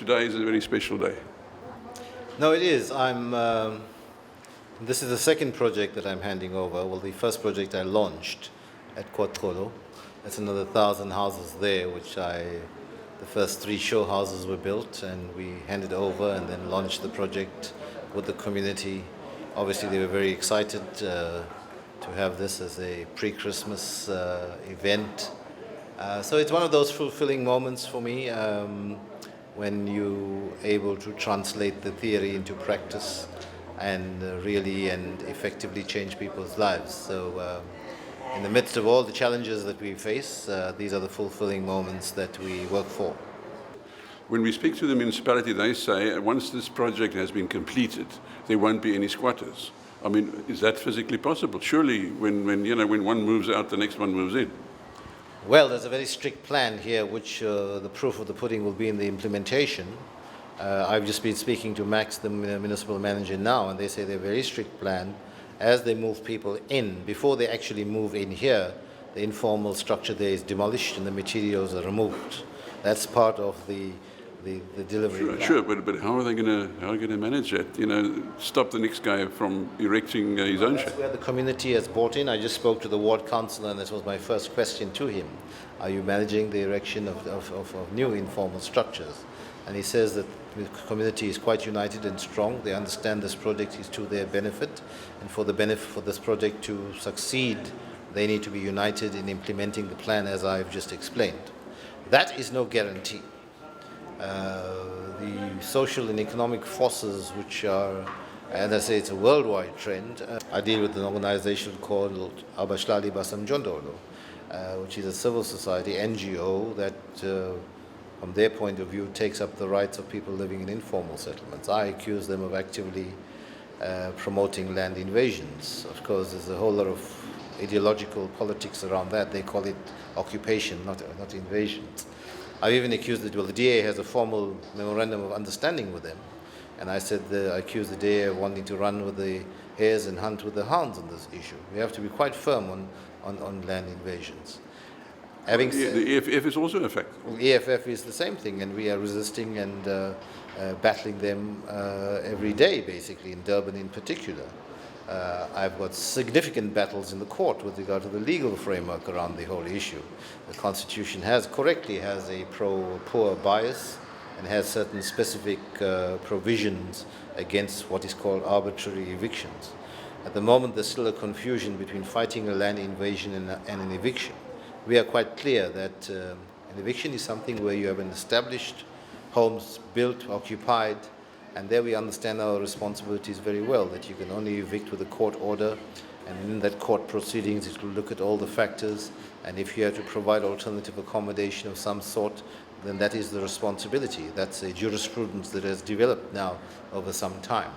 today is a very special day. No, it is. This is the second project that I'm handing over. Well, the first project I launched at Kotkolo. That's another 1,000 houses there, the first 3 show houses were built, and we handed over and then launched the project with the community. Obviously, they were very excited to have this as a pre-Christmas event. So it's one of those fulfilling moments for me when you're able to translate the theory into practice and really and effectively change people's lives. So in the midst of all the challenges that we face, these are the fulfilling moments that we work for. When we speak to the municipality, they say once this project has been completed, there won't be any squatters. I mean, is that physically possible? Surely, when one moves out, the next one moves in. Well, there's a very strict plan here, which the proof of the pudding will be in the implementation. I've just been speaking to Max, the municipal manager now, and they say they're a very strict plan. As they move people in, before they actually move in here, the informal structure there is demolished and the materials are removed. That's part of the delivery. Sure, but how are they going to manage that? Stop the next guy from erecting his own shed. That's where the community has bought in. I just spoke to the ward councillor, and this was my first question to him: are you managing the erection of new informal structures? And he says that the community is quite united and strong. They understand this project is to their benefit, and for the benefit for this project to succeed, they need to be united in implementing the plan as I've just explained. That is no guarantee. The social and economic forces, which are, and I say it's a worldwide trend. I deal with an organization called Abashlali Basamjondolo, which is a civil society NGO that, from their point of view, takes up the rights of people living in informal settlements. I accuse them of actively promoting land invasions. Of course, there's a whole lot of ideological politics around that. They call it occupation, not invasions. I've even accused the DA has a formal memorandum of understanding with them, and I said I accuse the DA of wanting to run with the hares and hunt with the hounds on this issue. We have to be quite firm on land invasions. Having the EFF is also a fact. EFF is the same thing, and we are resisting and battling them every day, basically, in Durban in particular. I've got significant battles in the court with regard to the legal framework around the whole issue. The Constitution correctly has a pro-poor bias and has certain specific provisions against what is called arbitrary evictions. At the moment, there's still a confusion between fighting a land invasion and an eviction. We are quite clear that an eviction is something where you have an established homes built, occupied, and there we understand our responsibilities very well, that you can only evict with a court order, and in that court proceedings it will look at all the factors, and if you have to provide alternative accommodation of some sort, then that is the responsibility. That's a jurisprudence that has developed now over some time.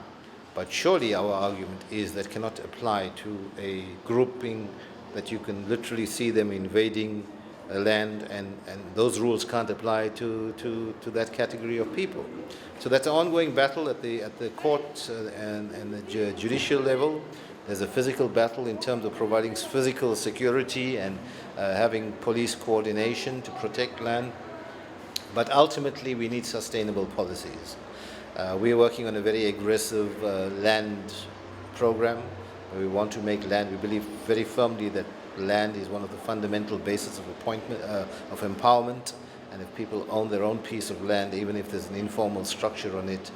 But surely our argument is that cannot apply to a grouping that you can literally see them invading land, and those rules can't apply to that category of people. So that's an ongoing battle at the court and the judicial level. There's a physical battle in terms of providing physical security and having police coordination to protect land. But ultimately, we need sustainable policies. We are working on a very aggressive land program. We want to make land. We believe very firmly that land is one of the fundamental bases of empowerment. And if people own their own piece of land, even if there's an informal structure on it,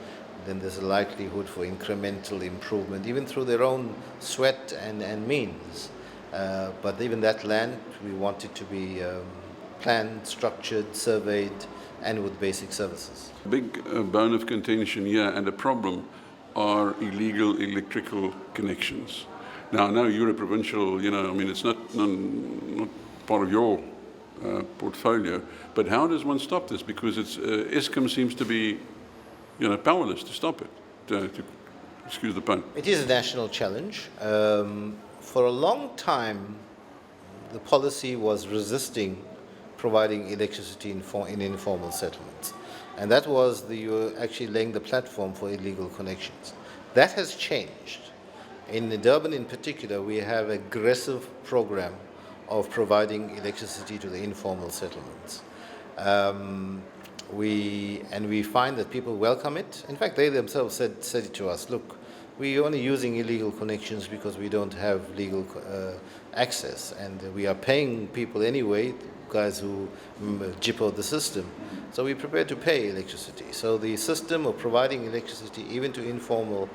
then there's a likelihood for incremental improvement, even through their own sweat and means. But even that land, we want it to be planned, structured, surveyed, and with basic services. A big bone of contention here and a problem are illegal electrical connections. Now, I know you're a provincial, it's not part of your portfolio, but how does one stop this? Because Eskom seems to be, powerless to stop it, to excuse the pun. It is a national challenge. For a long time, the policy was resisting providing electricity in informal settlements. And that was you were actually laying the platform for illegal connections. That has changed. In Durban in particular, we have an aggressive program of providing electricity to the informal settlements. we find that people welcome it. In fact, they themselves said it to us. Look, we're only using illegal connections because we don't have legal access, and we are paying people anyway, guys who jippo the system. So we're prepared to pay electricity. So the system of providing electricity, even to informal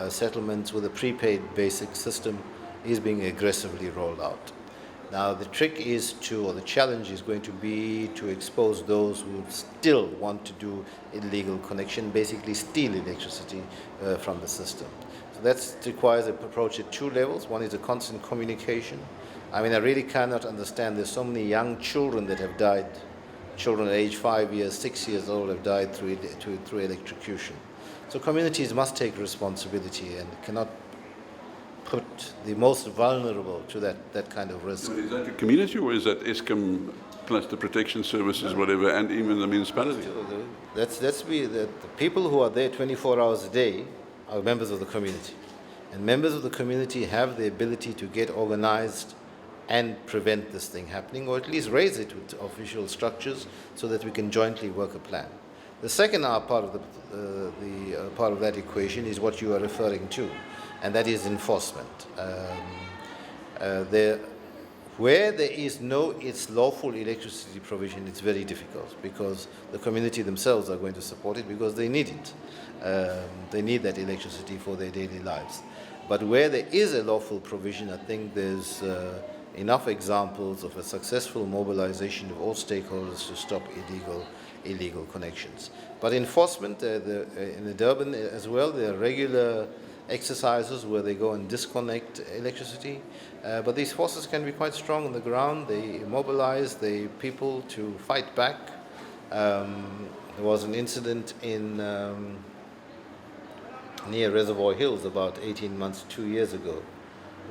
settlements with a prepaid basic system, is being aggressively rolled out. Now the trick is or the challenge is going to be to expose those who still want to do illegal connection, basically steal electricity from the system. So that requires an approach at two levels. One is a constant communication. I mean, I really cannot understand. There's so many young children that have died. Children at age 5 years, 6 years old have died through electrocution. So communities must take responsibility and cannot put the most vulnerable to that kind of risk. Is that the community, or is that ESCOM plus the protection services, whatever, and even the municipality? The people who are there 24 hours a day are members of the community. And members of the community have the ability to get organized and prevent this thing happening, or at least raise it with official structures so that we can jointly work a plan. The second part of part of that equation is what you are referring to, and that is enforcement. Where there is no lawful electricity provision, it's very difficult because the community themselves are going to support it because they need it. They need that electricity for their daily lives. But where there is a lawful provision, I think there's enough examples of a successful mobilization of all stakeholders to stop illegal connections. But enforcement, in the Durban as well, there are regular exercises where they go and disconnect electricity. But these forces can be quite strong on the ground. They mobilize the people to fight back. There was an incident near Reservoir Hills about 18 months, 2 years ago,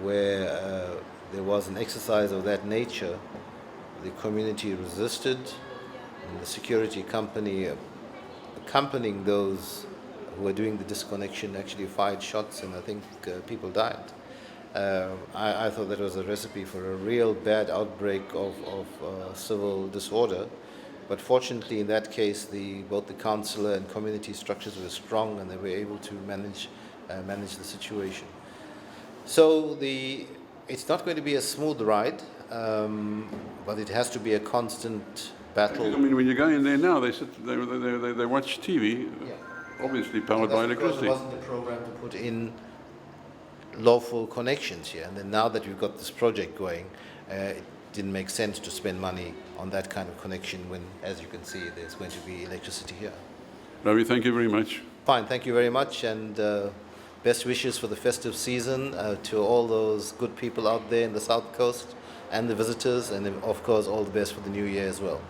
where there was an exercise of that nature. The community resisted, and the security company accompanying those who were doing the disconnection actually fired shots, and I think people died. I thought that was a recipe for a real bad outbreak of civil disorder. But fortunately, in that case, both the councillor and community structures were strong, and they were able to manage the situation. So it's not going to be a smooth ride, but it has to be a constant battle. I mean, when you go in there now, they watch TV, obviously powered by electricity. There wasn't a program to put in lawful connections here, and then now that we've got this project going, it didn't make sense to spend money on that kind of connection when, as you can see, there's going to be electricity here. Ravi, thank you very much. Fine, thank you very much, and best wishes for the festive season to all those good people out there in the South Coast and the visitors, and of course all the best for the new year as well.